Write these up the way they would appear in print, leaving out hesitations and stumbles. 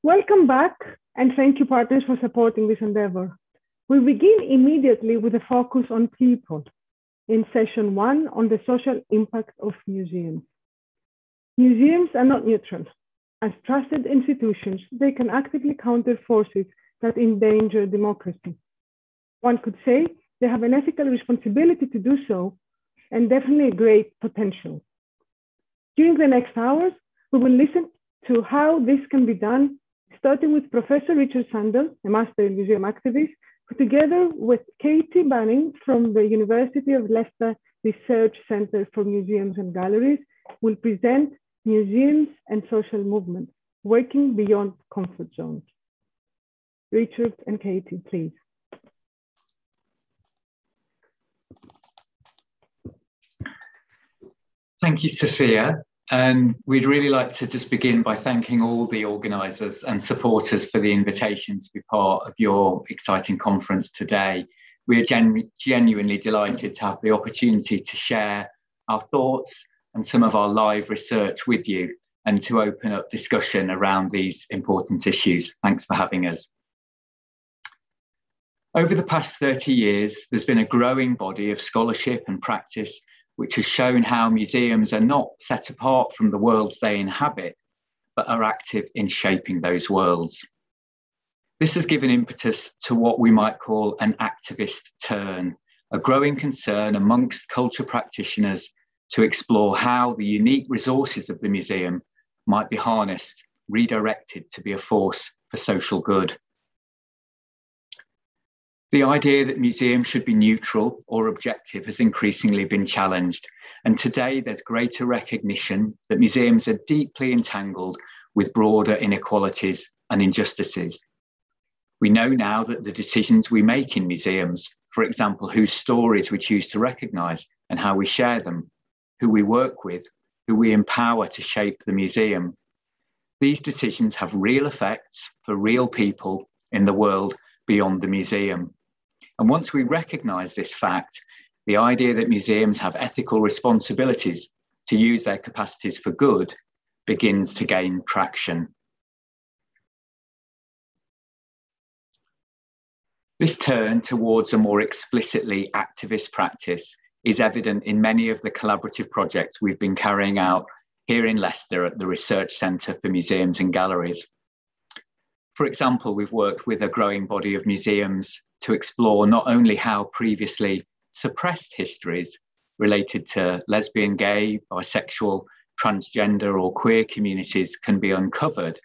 Welcome back, and thank you, partners, for supporting this endeavor. We begin immediately with a focus on people in session 1 on the social impact of museums. Museums are not neutral. As trusted institutions, they can actively counter forces that endanger democracy. One could say they have an ethical responsibility to do so, and definitely a great potential. During the next hours, we will listen to how this can be done, starting with Professor Richard Sandell, a master in museum activist, who together with Katy Bunning from the University of Leicester Research Center for Museums and Galleries, will present museums and social movements, working beyond comfort zones. Richard and Katy, please. Thank you, Sophia. And we'd really like to just begin by thanking all the organisers and supporters for the invitation to be part of your exciting conference today. We are genuinely delighted to have the opportunity to share our thoughts and some of our live research with you and to open up discussion around these important issues. Thanks for having us. Over the past 30 years, there's been a growing body of scholarship and practice which has shown how museums are not set apart from the worlds they inhabit, but are active in shaping those worlds. This has given impetus to what we might call an activist turn, a growing concern amongst culture practitioners to explore how the unique resources of the museum might be harnessed, redirected to be a force for social good. The idea that museums should be neutral or objective has increasingly been challenged, and today there's greater recognition that museums are deeply entangled with broader inequalities and injustices. We know now that the decisions we make in museums, for example, whose stories we choose to recognise and how we share them, who we work with, who we empower to shape the museum, these decisions have real effects for real people in the world beyond the museum. And once we recognise this fact, the idea that museums have ethical responsibilities to use their capacities for good begins to gain traction. This turn towards a more explicitly activist practice is evident in many of the collaborative projects we've been carrying out here in Leicester at the Research Centre for Museums and Galleries. For example, we've worked with a growing body of museums to explore not only how previously suppressed histories related to lesbian, gay, bisexual, transgender or queer communities can be uncovered,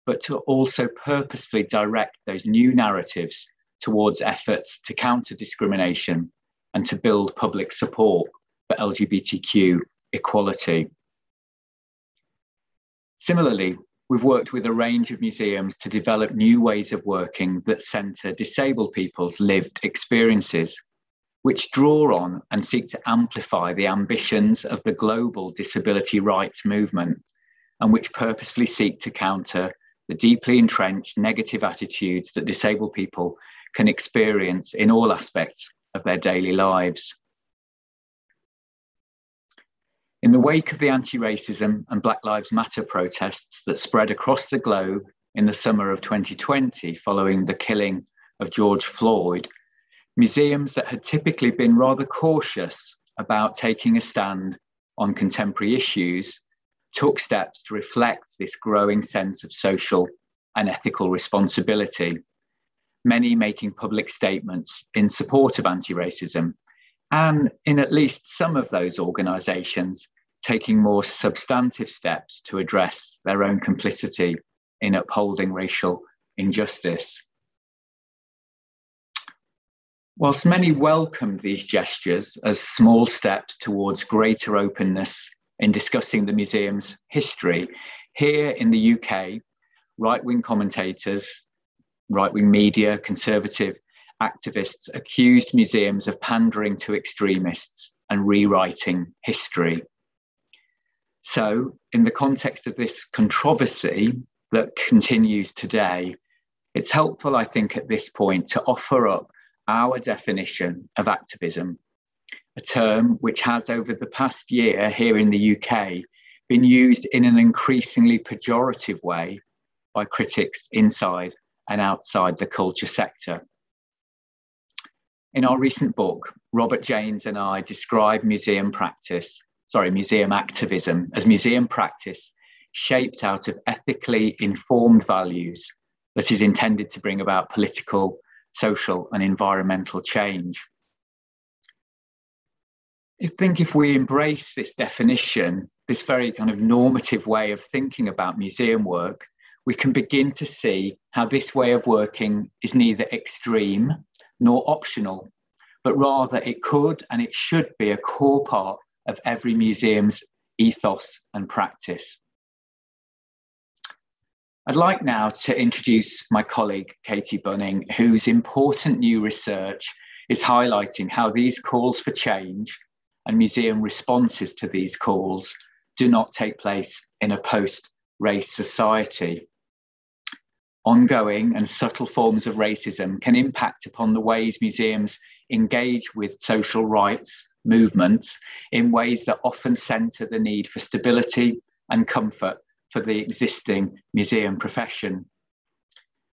but to also purposefully direct those new narratives towards efforts to counter discrimination and to build public support for LGBTQ equality. Similarly, we've worked with a range of museums to develop new ways of working that centre disabled people's lived experiences, which draw on and seek to amplify the ambitions of the global disability rights movement, and which purposefully seek to counter the deeply entrenched negative attitudes that disabled people can experience in all aspects of their daily lives. In the wake of the anti-racism and Black Lives Matter protests that spread across the globe in the summer of 2020 following the killing of George Floyd, museums that had typically been rather cautious about taking a stand on contemporary issues took steps to reflect this growing sense of social and ethical responsibility, many making public statements in support of anti-racism, and in at least some of those organisations taking more substantive steps to address their own complicity in upholding racial injustice. Whilst many welcomed these gestures as small steps towards greater openness in discussing the museum's history, here in the UK, right-wing commentators, right-wing media, conservative activists accused museums of pandering to extremists and rewriting history. So, in the context of this controversy that continues today, it's helpful, I think, at this point to offer up our definition of activism, a term which has over the past year here in the UK been used in an increasingly pejorative way by critics inside and outside the culture sector. In our recent book, Robert Janes and I describe museum activism as museum practice shaped out of ethically informed values that is intended to bring about political, social, and environmental change. I think if we embrace this definition, this very kind of normative way of thinking about museum work, we can begin to see how this way of working is neither extreme nor optional, but rather it could and it should be a core part of every museum's ethos and practice. I'd like now to introduce my colleague, Katy Bunning, whose important new research is highlighting how these calls for change and museum responses to these calls do not take place in a post-race society. Ongoing and subtle forms of racism can impact upon the ways museums engage with social rights movements in ways that often centre the need for stability and comfort for the existing museum profession.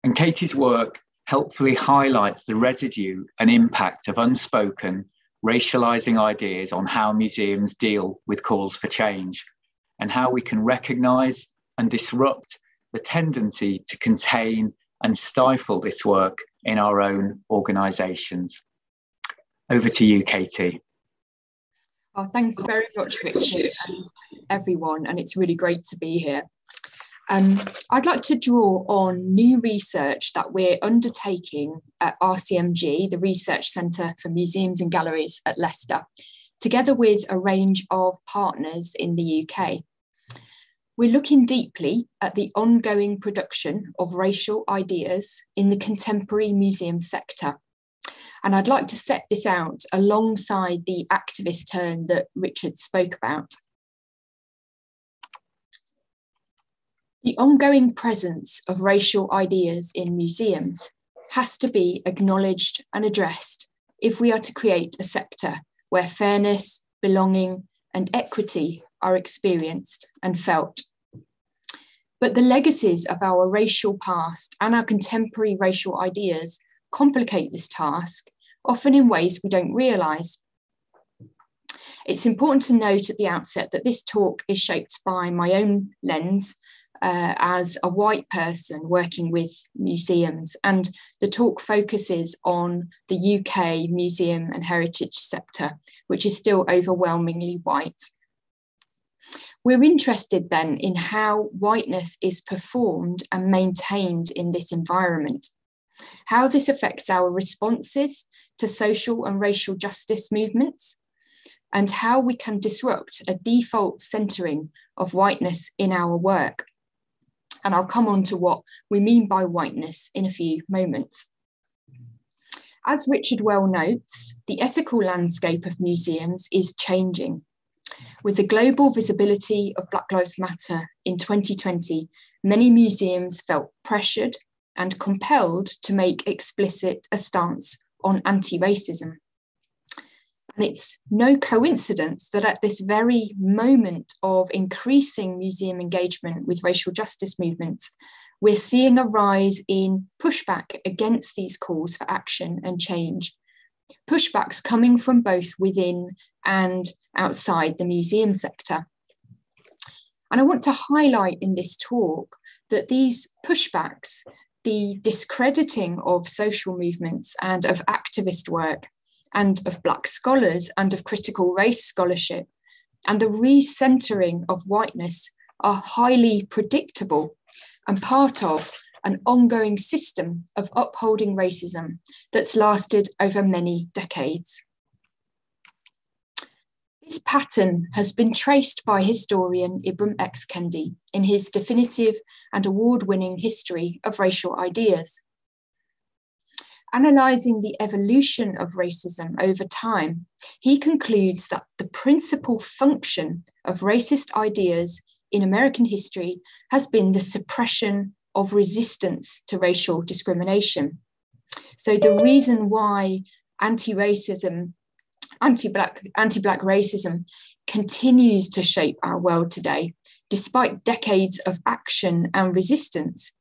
And Katy's work helpfully highlights the residue and impact of unspoken racializing ideas on how museums deal with calls for change, and how we can recognise and disrupt the tendency to contain and stifle this work in our own organisations. Over to you, Katy. Oh, thanks very much, Richard, and everyone, and it's really great to be here. I'd like to draw on new research that we're undertaking at RCMG, the Research Centre for Museums and Galleries at Leicester, together with a range of partners in the UK. We're looking deeply at the ongoing production of racial ideas in the contemporary museum sector. And I'd like to set this out alongside the activist turn that Richard spoke about. The ongoing presence of racial ideas in museums has to be acknowledged and addressed if we are to create a sector where fairness, belonging, and equity are experienced and felt. But the legacies of our racial past and our contemporary racial ideas complicate this task, often in ways we don't realise. It's important to note at the outset that this talk is shaped by my own lens as a white person working with museums, and the talk focuses on the UK museum and heritage sector, which is still overwhelmingly white. We're interested then in how whiteness is performed and maintained in this environment, how this affects our responses to social and racial justice movements, and how we can disrupt a default centering of whiteness in our work. And I'll come on to what we mean by whiteness in a few moments. As Richard well notes, the ethical landscape of museums is changing. With the global visibility of Black Lives Matter in 2020, many museums felt pressured and compelled to make explicit a stance on anti-racism. And it's no coincidence that at this very moment of increasing museum engagement with racial justice movements, we're seeing a rise in pushback against these calls for action and change. Pushbacks coming from both within and outside the museum sector. And I want to highlight in this talk that these pushbacks, the discrediting of social movements and of activist work, and of Black scholars and of critical race scholarship, and the recentering of whiteness are highly predictable and part of an ongoing system of upholding racism that's lasted over many decades. This pattern has been traced by historian Ibram X. Kendi in his definitive and award-winning history of racial ideas. Analysing the evolution of racism over time, he concludes that the principal function of racist ideas in American history has been the suppression of resistance to racial discrimination. So the reason why anti-Black racism continues to shape our world today, despite decades of action and resistance,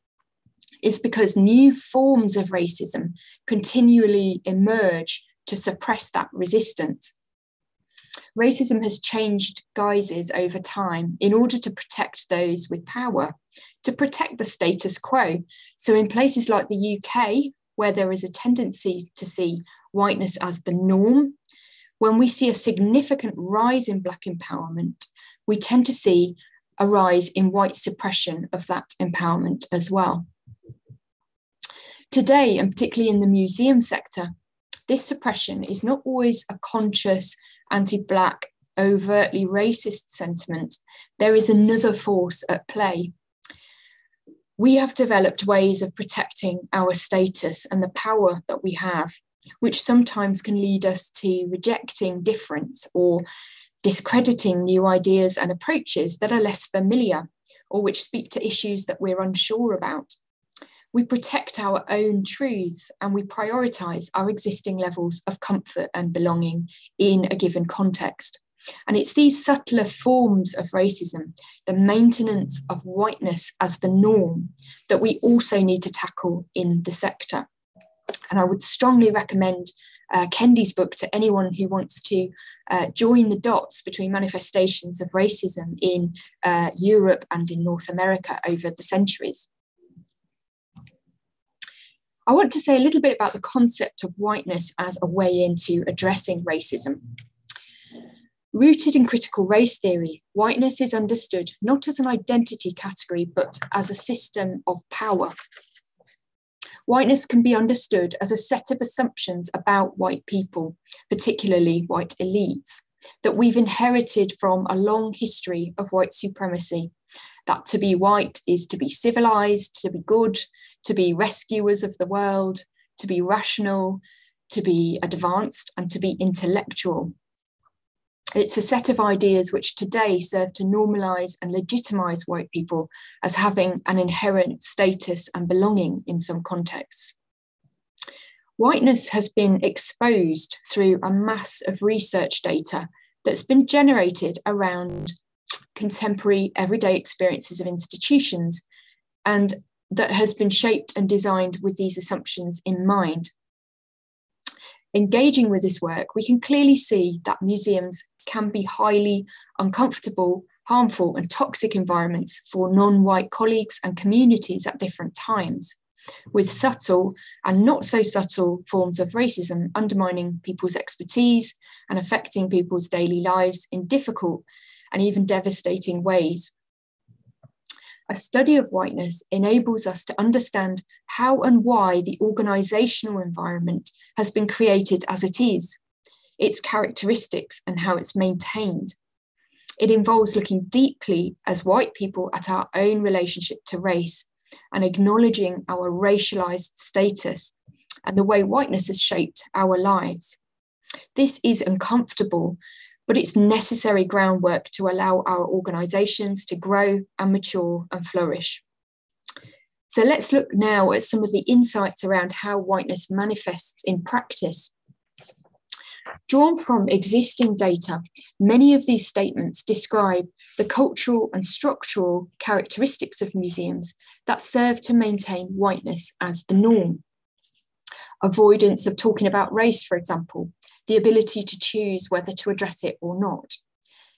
is because new forms of racism continually emerge to suppress that resistance. Racism has changed guises over time in order to protect those with power, to protect the status quo. So in places like the UK, where there is a tendency to see whiteness as the norm, when we see a significant rise in Black empowerment, we tend to see a rise in white suppression of that empowerment as well. Today, and particularly in the museum sector, this suppression is not always a conscious anti-Black, overtly racist sentiment. There is another force at play. We have developed ways of protecting our status and the power that we have, which sometimes can lead us to rejecting difference or discrediting new ideas and approaches that are less familiar or which speak to issues that we're unsure about. We protect our own truths and we prioritise our existing levels of comfort and belonging in a given context. And it's these subtler forms of racism, the maintenance of whiteness as the norm, that we also need to tackle in the sector. And I would strongly recommend Kendi's book to anyone who wants to join the dots between manifestations of racism in Europe and in North America over the centuries. I want to say a little bit about the concept of whiteness as a way into addressing racism. Rooted in critical race theory, whiteness is understood not as an identity category, but as a system of power. Whiteness can be understood as a set of assumptions about white people, particularly white elites, that we've inherited from a long history of white supremacy. That to be white is to be civilized, to be good, to be rescuers of the world, to be rational, to be advanced, and to be intellectual. It's a set of ideas which today serve to normalise and legitimise white people as having an inherent status and belonging in some contexts. Whiteness has been exposed through a mass of research data that's been generated around contemporary everyday experiences of institutions and that has been shaped and designed with these assumptions in mind. Engaging with this work, we can clearly see that museums can be highly uncomfortable, harmful, and toxic environments for non-white colleagues and communities at different times, with subtle and not so subtle forms of racism undermining people's expertise and affecting people's daily lives in difficult and even devastating ways. A study of whiteness enables us to understand how and why the organisational environment has been created as it is, its characteristics and how it's maintained. It involves looking deeply as white people at our own relationship to race and acknowledging our racialised status and the way whiteness has shaped our lives. This is uncomfortable, but it's necessary groundwork to allow our organisations to grow and mature and flourish. So let's look now at some of the insights around how whiteness manifests in practice. Drawn from existing data, many of these statements describe the cultural and structural characteristics of museums that serve to maintain whiteness as the norm. Avoidance of talking about race, for example, the ability to choose whether to address it or not.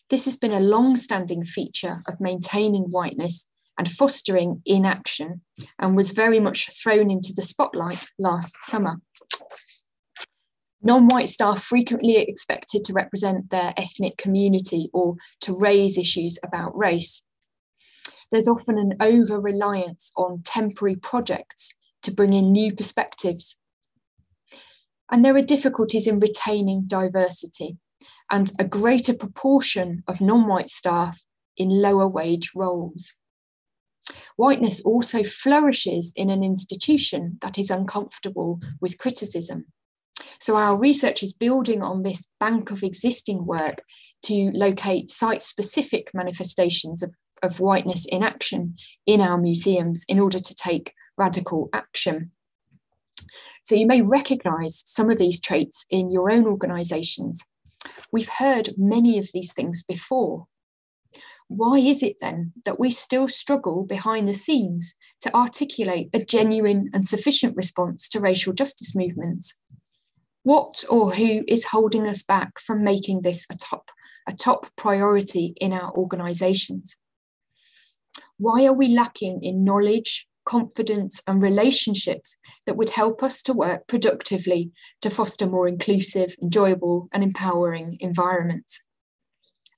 This has been a long-standing feature of maintaining whiteness and fostering inaction, and was very much thrown into the spotlight last summer. Non-white staff frequently expected to represent their ethnic community or to raise issues about race. There's often an over-reliance on temporary projects to bring in new perspectives. And there are difficulties in retaining diversity and a greater proportion of non-white staff in lower wage roles. Whiteness also flourishes in an institution that is uncomfortable with criticism. So our research is building on this bank of existing work to locate site-specific manifestations of whiteness in action in our museums in order to take radical action. So you may recognise some of these traits in your own organisations. We've heard many of these things before. Why is it then that we still struggle behind the scenes to articulate a genuine and sufficient response to racial justice movements? What or who is holding us back from making this a top priority in our organisations? Why are we lacking in knowledge, confidence and relationships that would help us to work productively to foster more inclusive, enjoyable and empowering environments?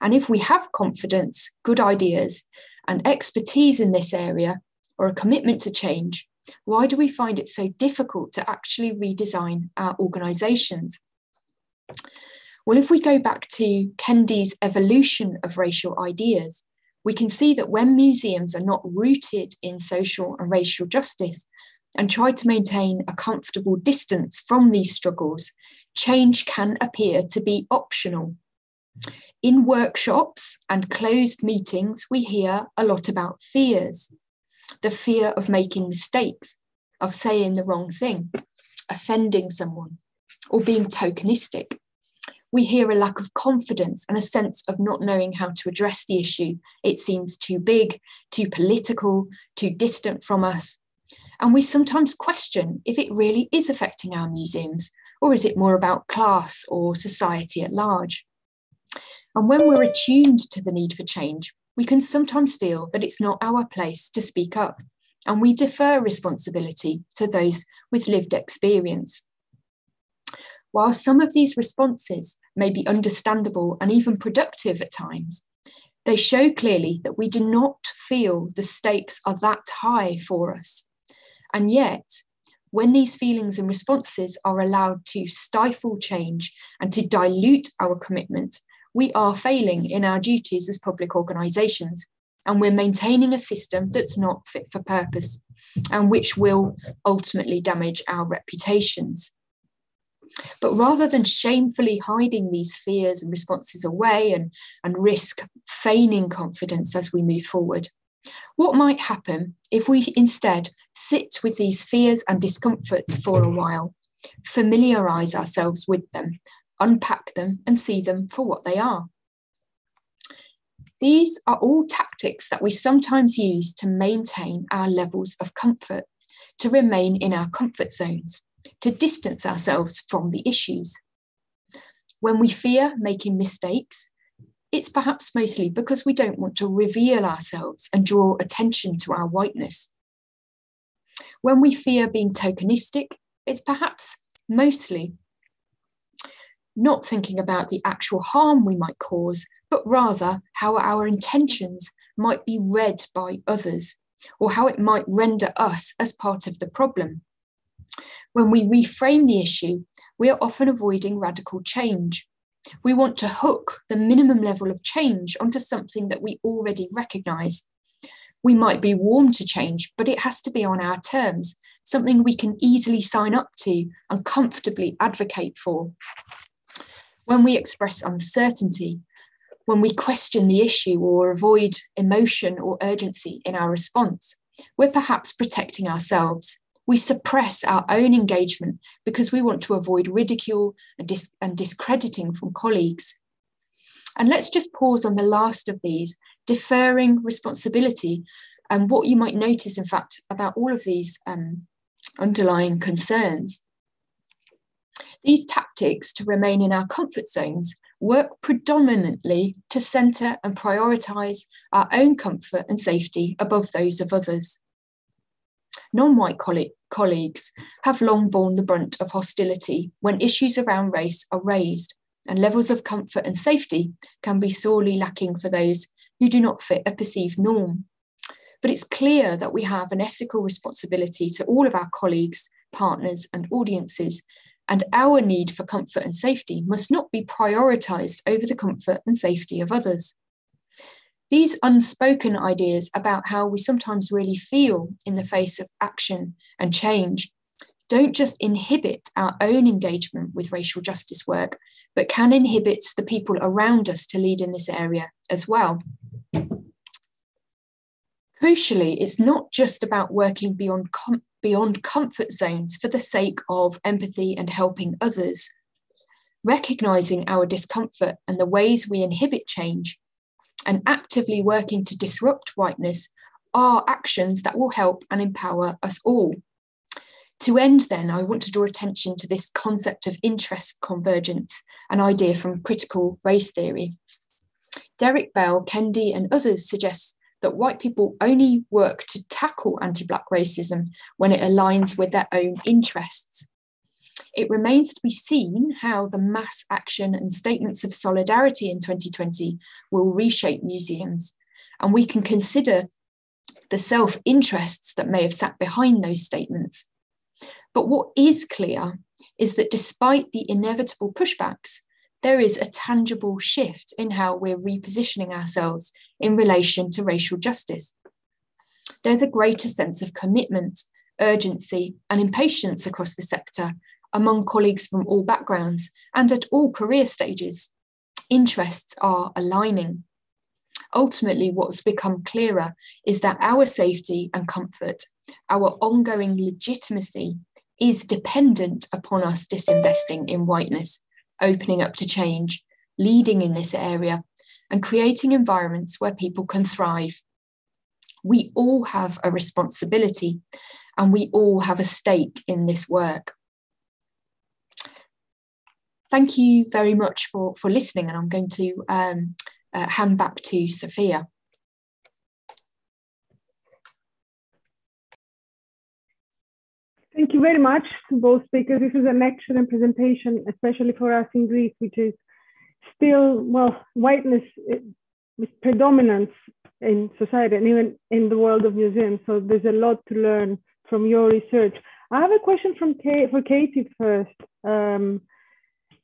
And if we have confidence, good ideas and expertise in this area, or a commitment to change, why do we find it so difficult to actually redesign our organisations? Well, if we go back to Kendi's evolution of racial ideas, we can see that when museums are not rooted in social and racial justice and try to maintain a comfortable distance from these struggles, change can appear to be optional. In workshops and closed meetings, we hear a lot about fears. The fear of making mistakes, of saying the wrong thing, offending someone, or being tokenistic. We hear a lack of confidence and a sense of not knowing how to address the issue. It seems too big, too political, too distant from us. And we sometimes question if it really is affecting our museums, or is it more about class or society at large? And when we're attuned to the need for change, we can sometimes feel that it's not our place to speak up, and we defer responsibility to those with lived experience. While some of these responses may be understandable and even productive at times, they show clearly that we do not feel the stakes are that high for us. And yet, when these feelings and responses are allowed to stifle change and to dilute our commitment, we are failing in our duties as public organisations, and we're maintaining a system that's not fit for purpose and which will ultimately damage our reputations. But rather than shamefully hiding these fears and responses away and risk feigning confidence as we move forward, what might happen if we instead sit with these fears and discomforts for a while, familiarise ourselves with them, unpack them and see them for what they are? These are all tactics that we sometimes use to maintain our levels of comfort, to remain in our comfort zones, to distance ourselves from the issues. When we fear making mistakes, it's perhaps mostly because we don't want to reveal ourselves and draw attention to our whiteness. When we fear being tokenistic, it's perhaps mostly not thinking about the actual harm we might cause, but rather how our intentions might be read by others, or how it might render us as part of the problem. When we reframe the issue, we are often avoiding radical change. We want to hook the minimum level of change onto something that we already recognise. We might be warm to change, but it has to be on our terms, something we can easily sign up to and comfortably advocate for. When we express uncertainty, when we question the issue or avoid emotion or urgency in our response, we're perhaps protecting ourselves. We suppress our own engagement because we want to avoid ridicule and discrediting from colleagues. And let's just pause on the last of these, deferring responsibility, and what you might notice, in fact, about all of these underlying concerns. These tactics to remain in our comfort zones work predominantly to centre and prioritise our own comfort and safety above those of others. Non-white colleagues have long borne the brunt of hostility when issues around race are raised, and levels of comfort and safety can be sorely lacking for those who do not fit a perceived norm. But it's clear that we have an ethical responsibility to all of our colleagues, partners and audiences, and our need for comfort and safety must not be prioritised over the comfort and safety of others. These unspoken ideas about how we sometimes really feel in the face of action and change don't just inhibit our own engagement with racial justice work, but can inhibit the people around us to lead in this area as well. Crucially, it's not just about working beyond comfort zones for the sake of empathy and helping others. Recognising our discomfort and the ways we inhibit change and actively working to disrupt whiteness are actions that will help and empower us all. To end then, I want to draw attention to this concept of interest convergence, an idea from critical race theory. Derek Bell, Kendi, and others suggest that white people only work to tackle anti-Black racism when it aligns with their own interests. It remains to be seen how the mass action and statements of solidarity in 2020 will reshape museums, and we can consider the self-interests that may have sat behind those statements. But what is clear is that despite the inevitable pushbacks, there is a tangible shift in how we're repositioning ourselves in relation to racial justice. There's a greater sense of commitment, urgency, and impatience across the sector among colleagues from all backgrounds and at all career stages. Interests are aligning. Ultimately, what's become clearer is that our safety and comfort, our ongoing legitimacy, is dependent upon us disinvesting in whiteness, opening up to change, leading in this area, and creating environments where people can thrive. We all have a responsibility, and we all have a stake in this work. Thank you very much for listening, and I'm going to hand back to Sophia. Thank you very much to both speakers. This is an excellent presentation, especially for us in Greece, which is still, well, whiteness is predominant in society and even in the world of museums. So there's a lot to learn from your research. I have a question for Katy first.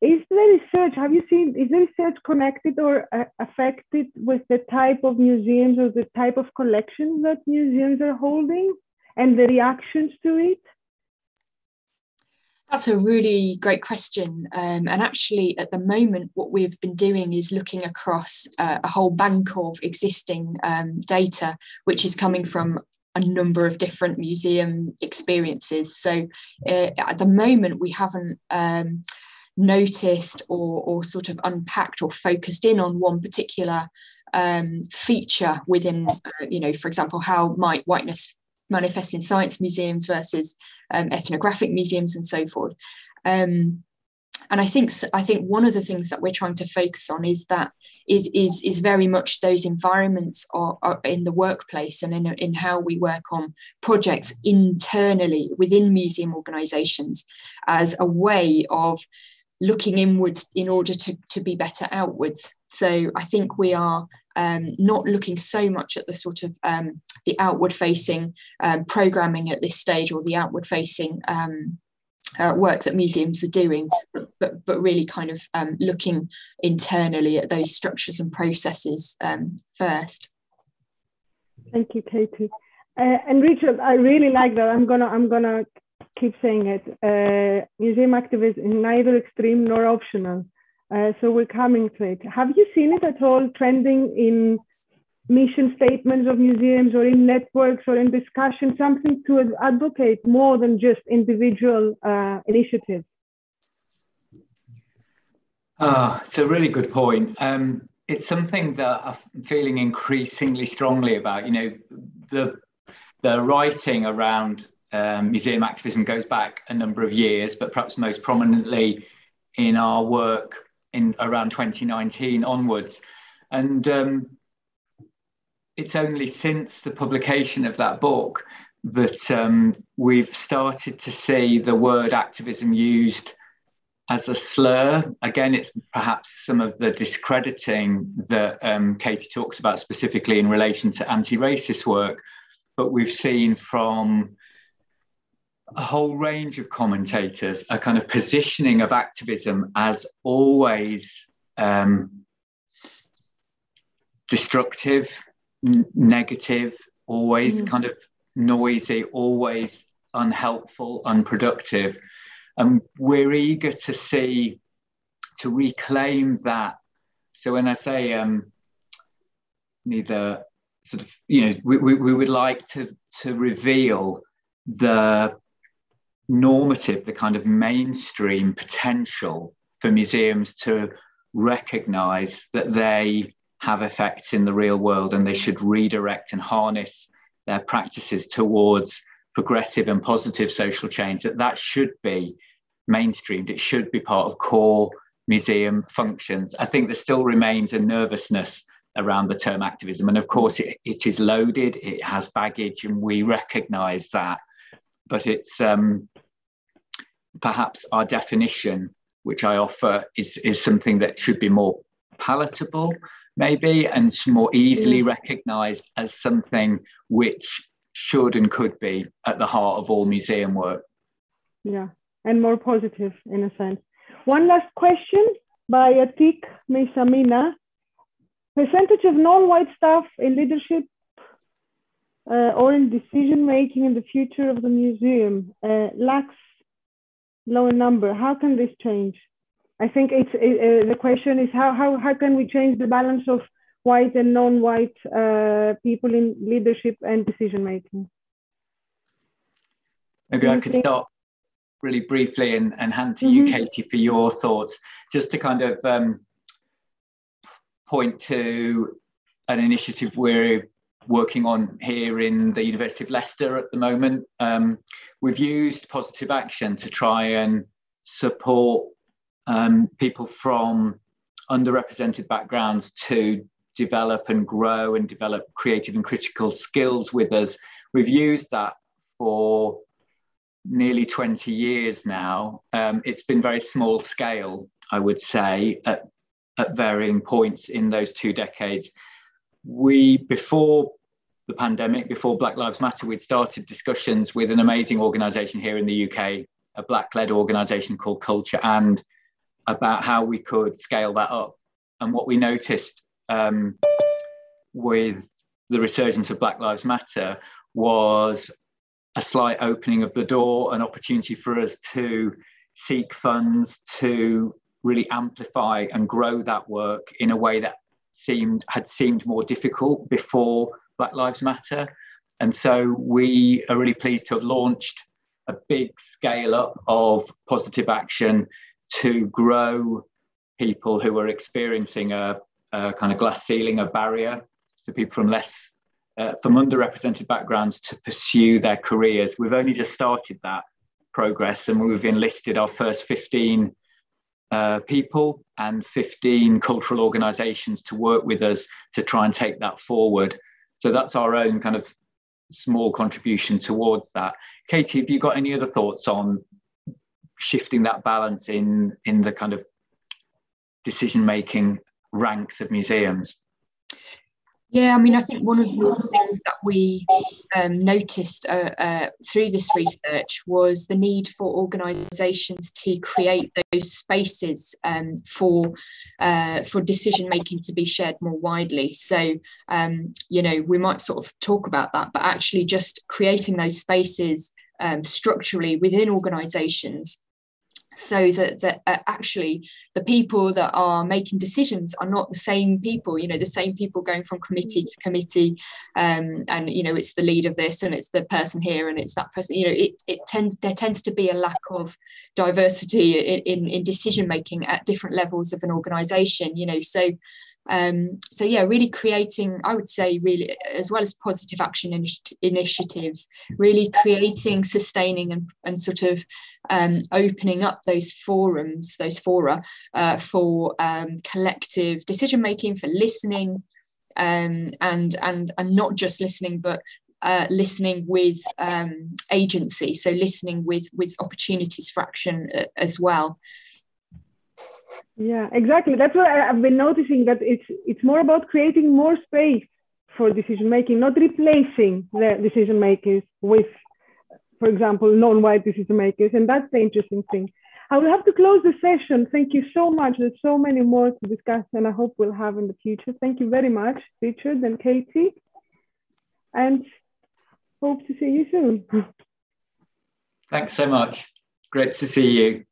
Is the research, is the research connected or affected with the type of museums or the type of collections that museums are holding and the reactions to it? That's a really great question. And actually, at the moment, what we've been doing is looking across a whole bank of existing data, which is coming from a number of different museum experiences. So at the moment, we haven't noticed or sort of unpacked or focused in on one particular feature within, for example, how might whiteness manifest in science museums versus ethnographic museums and so forth. And I think one of the things that we're trying to focus on is very much those environments are in the workplace and in how we work on projects internally within museum organisations as a way of looking inwards in order to be better outwards. So I think we are not looking so much at the sort of the outward facing programming at this stage, or the outward facing work that museums are doing, but really kind of looking internally at those structures and processes first. Thank you, Katy. And Richard, I really like that. I'm gonna keep saying it. Museum activism is neither extreme nor optional. So we're coming to it. Have you seen it at all trending in mission statements of museums or in networks or in discussion, something to advocate more than just individual initiatives? It's a really good point. It's something that I'm feeling increasingly strongly about. The writing around museum activism goes back a number of years, but perhaps most prominently in our work in around 2019 onwards. And it's only since the publication of that book that we've started to see the word activism used as a slur. Again, it's perhaps some of the discrediting that Katy talks about specifically in relation to anti-racist work, but we've seen from a whole range of commentators a kind of positioning of activism as always destructive, negative, always kind of noisy, always unhelpful, unproductive. And we're eager to reclaim that. So when I say neither sort of, we would like to reveal the normative, the kind of mainstream potential for museums to recognize that they have effects in the real world, and they should redirect and harness their practices towards progressive and positive social change. That should be mainstreamed. It should be part of core museum functions. I think there still remains a nervousness around the term activism. And of course, it is loaded, it has baggage, and we recognise that. But it's perhaps our definition, which I offer, is something that should be more palatable, maybe, and more easily recognised as something which should and could be at the heart of all museum work. Yeah, and more positive in a sense. One last question by Atik Mesamina. Percentage of non-white staff in leadership or in decision-making in the future of the museum lacks lower number. How can this change? I think the question is how can we change the balance of white and non-white people in leadership and decision-making? Maybe I could start really briefly and hand to you, Katy, for your thoughts, just to kind of point to an initiative we're working on here in the University of Leicester at the moment. We've used positive action to try and support people from underrepresented backgrounds to develop and grow and develop creative and critical skills with us. We've used that for nearly 20 years now. It's been very small scale, I would say, at varying points in those 2 decades. Before the pandemic, before Black Lives Matter, we'd started discussions with an amazing organisation here in the UK, a Black-led organisation called Culture, and about how we could scale that up. And what we noticed with the resurgence of Black Lives Matter was a slight opening of the door, an opportunity for us to seek funds to really amplify and grow that work in a way that had seemed more difficult before Black Lives Matter. And so we are really pleased to have launched a big scale up of positive action to grow people who are experiencing a kind of glass ceiling, a barrier, to people from underrepresented backgrounds to pursue their careers. We've only just started that progress, and we've enlisted our first 15 people and 15 cultural organisations to work with us to try and take that forward. So that's our own kind of small contribution towards that. Katy, have you got any other thoughts on shifting that balance in the kind of decision-making ranks of museums? Yeah, I mean, I think one of the things that we noticed through this research was the need for organisations to create those spaces for decision making to be shared more widely. So, we might sort of talk about that, but actually just creating those spaces structurally within organisations, so that actually the people that are making decisions are not the same people, the same people going from committee to committee, and it's the lead of this and it's the person here and it's that person. There tends to be a lack of diversity in decision making at different levels of an organisation. So yeah, really creating, I would say, really, as well as positive action initiatives, really creating, sustaining and sort of opening up those forums, those fora for collective decision making, for listening, and not just listening, but listening with agency. So listening with opportunities for action as well. Yeah, exactly. That's what I've been noticing, that it's more about creating more space for decision making, not replacing the decision makers with, for example, non-white decision makers. And that's the interesting thing. I will have to close the session. Thank you so much. There's so many more to discuss, and I hope we'll have in the future. Thank you very much, Richard and Katy, and hope to see you soon. Thanks so much. Great to see you.